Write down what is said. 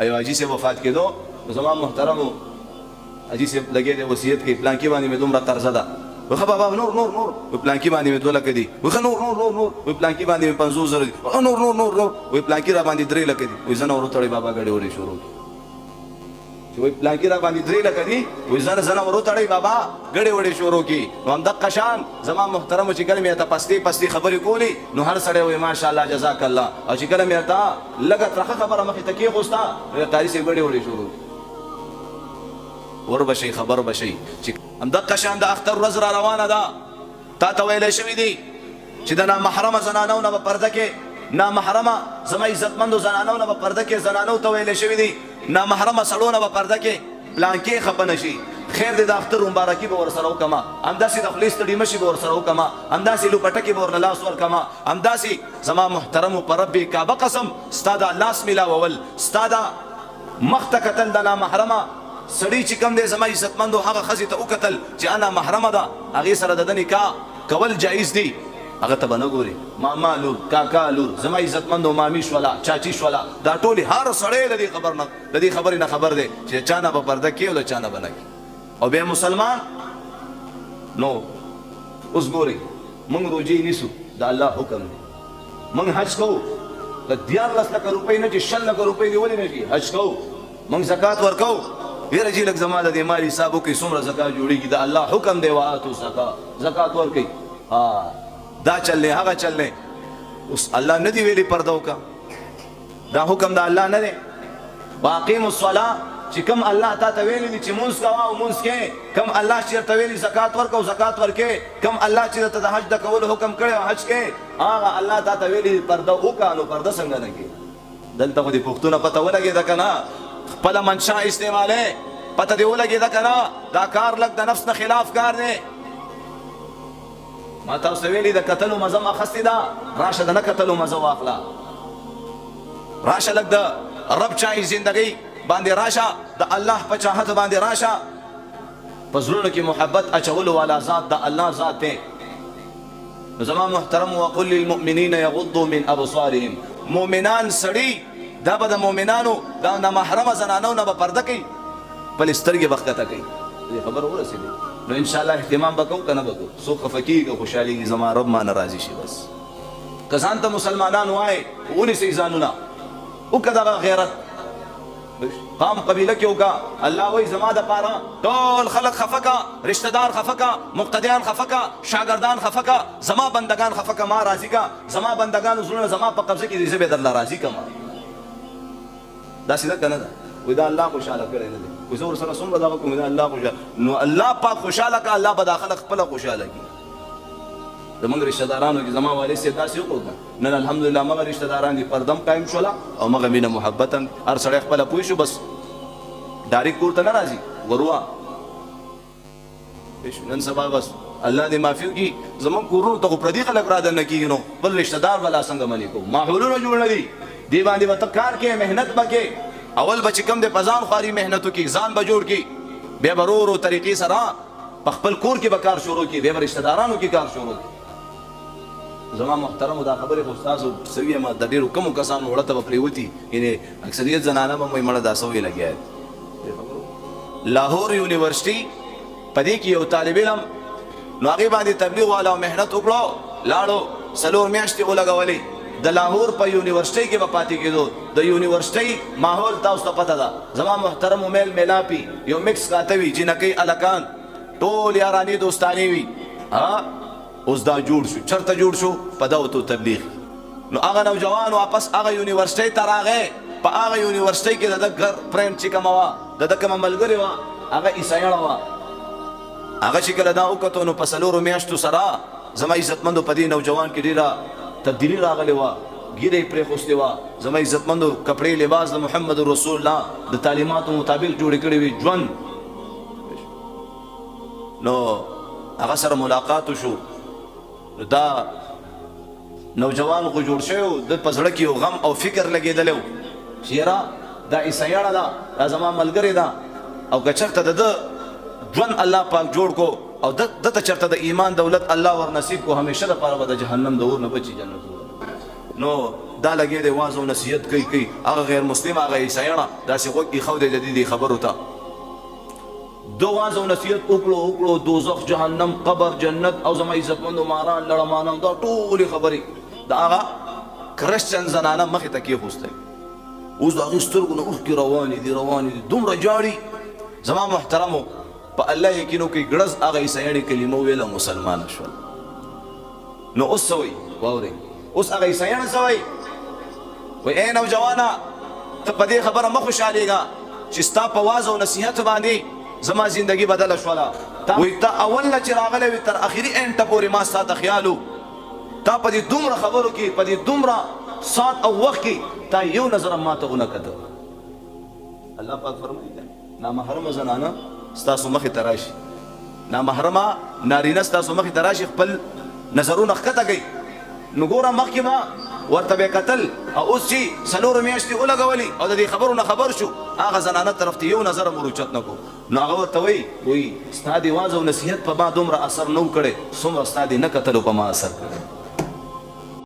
ایو حاجی سے وفات کېدو زما محترمو حاجی سے لګې د وصیت کې پلان کې باندې مې دومره قرضه ده وخه بابا نور نور نور پلان کې باندې مې 2 لک دي وخه نور نور نور نور پلان کې باندې 500 دي نور نور نور نور وې پلان کې را باندې 3 لک دي وې زنه ورته بابا غړي وړي شروع چې وې پلان کې را باندې 3 لک دي وې زنه ورته بابا غړي وړي شروع کی نو هم د قشان زما محترم چې کله مې ته پستی خبرې کولی نو هر سړی وې ماشاءالله جزاک الله او چې کله مې ته لګه ترخه خبره مخې ته کې غوستا تاریخ غړي وړي شروع ور بشي خبر بشي چې هم د قشان د اختر ورځ را روانه ده تا ته ویل شوی دی چې د نامحرمه زنانو نه په پرده کې نامحرمه زما عزتمندو زنانو نه په پرده کې زنانو ته ویل شوی دی نامحرمه سړو نه په پرده کې پلان کې خپه نشي خیر دې د اختر مبارکي به ورسره وکما همداسې د خلیص تړي مشي به ورسره وکما همداسې لوپټکې به ورله لاس ورکما همداسې زما محترمو په رب کعبه قسم ستا د لاس میلاول ستا د مخ ته کتل د نامحرمه سړی چې کوم دی زما عزتمندو هغه ښځې ته وکتل چې انا محرمه ده هغې سره د ده نکاح کول جایز دي هغه ته به نه ګوري ماما لور کاکا لور زما عزتمندو مامي شوله چاچي شوله دا ټولې هر سړی د دې خبرې نه خبر دی چې چا نه به پرده کړي او له چا نه به نه کړي او بیا مسلمان نو اوس ګورئ موږ روجې نیسو د الله حکم دی موږ حج کوو د 14 لکه روپۍ نه چې 6 لکه روپۍ دې ولې نه شي حج کوو موږ زکات ورکوو یره جی لک زما د دې مال حساب وکړي څومره زکات جوړېږي د الله حکم دی وآتو زکات ورکوي دا چل دی هغه چل دی اوس الله نه دی ویلي پرده وکړه دا حکم د الله نه دی واقیموا الصلاة چې کوم الله تا ته ویلي دي چې مونځ کوه او مونځ کې کوم الله چې درته ویلي زکات ورکوه زکات ورکې کوم الله چې درته د حج د کولو حکم کړی او حج کې هغه الله تا ته ویلي پرده وکړه نو پرده څنګه نه کړي دلته خو دې پښتونه پته ولګېده که نه خپله منشا استعمالې پته دې ولګېده که نه دا کار لږ د نفس نه خلاف کار دی ما تاسو ته ویلي د کتلو مزه م اخستې ده راشه د نه کتلو مزه واخله راشه لږ د رب چاهي زندګۍ باندې راشه د الله په چاهت باندې راشه په زړونو کې محبت اچولو والا ذات د الله ذات دی نو زما محترم وقل للمؤمنین یغضوا من ابصارهم مؤمنان سړي دا به د مؤمنانو د نامحرمه زنانو نه به پرده کوي بلې سترګې به ښکته کوي دې خبره ورسېدې نو انشاءالله اهتمام به کوو که نه به کوو څوک خفه کېږي خوشحالېږي زما رب مانه راضي شي بس که ځان ته مسلمانان وایي ونیسئ ځانونه وکړه دغه غیرت قام قبیله کې وکړه الله وایي زما دپاره ټول خلک خفه که رشته دار خفه که مقتدیان خفه که شاګردان خفه که زما بندگان خفه که ما راضي که زما بندگانو زړونه زما په قبضه کې دي زه به درله راضي کړم داسې ده که نه ده وایي دا الله خوشحاله کړی نه دی وایي زه ورسره څومره دغه کوم دا الله خوشحاله نو الله پاک خوشحاله که الله به دا خلک خپله خوشحاله کړي زمونږ رشته دارانو کې زما والد صاحب داسې وکړو نن الحمدلله مغه رشته داران دي پردم قایم شوله او مغه مینه محبت هم هر سړی خپله پوه شو بس ډایرکټ کور ته نه راځي وروا نن سبا بس الله دې معافي وکړي زمونږ کورونو ته خو پردي خلک رادنه کېږي نو بل رشته دار به لا څنګه منې کوو ماحولونه جوړ نه دي دې باندې به ته کار کې محنت به کې اول به چې کوم دی په ځان خواري محنت وکړي ځان به جوړ کړي بیا به ورو ورو طریقې سره په خپل کور کې به کار شروع کړي بیا به رشته دارانو کې کار شروع کړي زما محترمو دا خبرې خو ستاسو سوي یم د ډېرو کمو کسانو وړه ته به پرېوتي یعنې اکثریت زنانه به مې مړه دا سوی لګیا دي لاهور یونیورسټي په دې کې یو طالب علم نو هغې باندې تبلیغ والا محنت وکړو لاړو 4 میاشتې ولګولې د لاهور په یونیورسټۍ کې به پاتې کېدو د یونیورسټۍ ماحول تاسو ته پته ده زما محترمو میل میلاپي یو مکس کاته وي جنکۍ الکان ټول یارانې دوستانې وي اوس دا جوړ شو چرته جوړ شو په دعوتو تبلیغ نو هغه نوجوان واپس هغه یونیورسټۍ ته راغی په هغه یونیورسټۍ کې د ده فرینډ چې کومه وه د ده کومه ملګرې وه هغه عیسایړه وه هغه چې کله دا وکتو نو په 4 میاشتو سره زما عزتمندو په دې نوجوان کې ډېره تبدیلی راغلی وه ګیره یې پرېښوستې وه زما عزتمندو کپړې لباس د محمد رسول الله د تعلیماتو مطابق جوړې کړې وي ژوند نو هغه سره ملاقات وشو دا نوجوان خو جوړ شوی و د په زړه کې یو غم او فکر لګېدلی و چې یاره دا عیسایړه ده دا زما ملګرې ده او که چېرته د ده ژوند الله پاک جوړ کو او دته چېرته د ایمان دولت الله ور نصیب کو همیشه دپاره به د جهنم د اور نه بچي جنت نو دا لګې دی واز او نصیحت کوي هغه غیر مسلم هغه عیسایانه داسې غوږ ایښودی د دې خبرو ته دو واز او نصیحت وکړو دوزخ جهنم قبر جنت او زما عزتمندو ماران لړمانان دا ټولې خبرې د هغه کرسچن زنانه مخې ته کېښوستی اوس د هغې سترګو نه اوښکې روانې دي دومره جاړي زما محترمو په الله یقین وکړئ ګړز هغه عیسایانې کلمه وویله مسلمانه شول نو اوس څه وایي واورئ اوس هغه عیسایانه څه وایي وایي ای نوجوانه ته په دې خبره مه خوشحالېږه چې ستا په واز او نصیحت باندې زما زندگی بدله شوله وایي ته اول نه چې راغلی وي تر اخري اینډ پورې ما ستا ته خیال و تا په دې دومره خبرو کې په دې دومره ساعت او وخت کې تا یو نظر ما ته ونه کته الله پاک فرمایي نامحرمه زنانه ستاسو مخې ته راشي نامحرمه نارینه ستاسو مخې ته راشي خپل نظرونه ښکته کوي نو ګوره مخکې ما ورته به کتل او اوس چې څلورو میاشتې ولګولي او د دې خبرو نه خبر شو هغه زنانه طرف ته یو نظر هم ور اوچت نه کړو نو هغه ورته وایي ستا د واز او نصیحت په ما دومره اثر نه و کړی څومره ستا د نه کتلو په ما اثر کړی